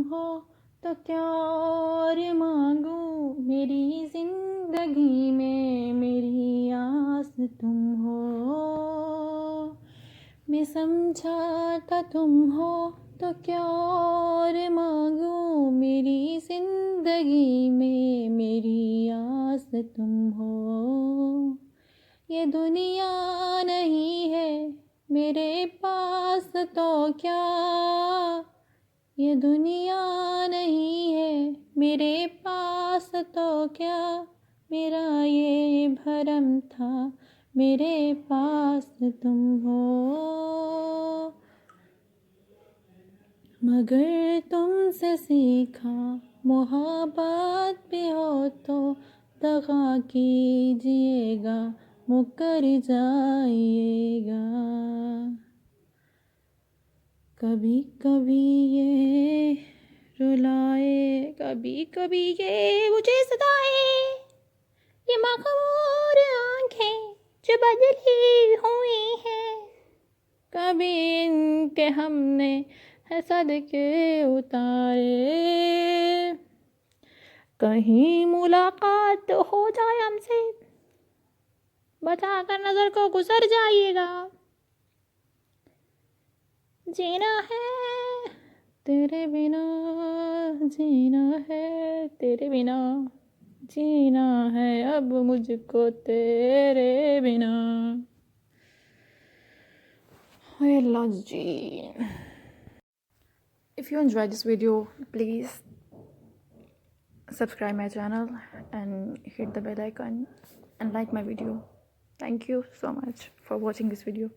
हो तो क्या और मांगूं, मेरी जिंदगी में मेरी आस तुम हो। मैं समझा था तुम हो तो क्या और मांगूं, मेरी जिंदगी में मेरी आस तुम हो। ये दुनिया नहीं है मेरे पास तो क्या, ये दुनिया नहीं है मेरे पास तो क्या, मेरा ये भरम था मेरे पास तुम हो। मगर तुमसे सीखा मोहब्बत भी हो तो दगा कीजिएगा, मुकर जाइएगा। कभी कभी ये रुलाए, कभी कभी ये मुझे सताए, ये मखमूर आंखें जो बदली हुई हैं। कभी इनके हमने है सदके उतारे, कहीं मुलाकात हो जाए हमसे, बचा कर नजर को गुजर जाइएगा। जीना है तेरे बिना, जीना है तेरे बिना, जीना है अब मुझको तेरे बिना। हाय अल्लाह जी। If you enjoyed this video, please subscribe my channel and hit the bell icon and like my video. Thank you so much for watching this video.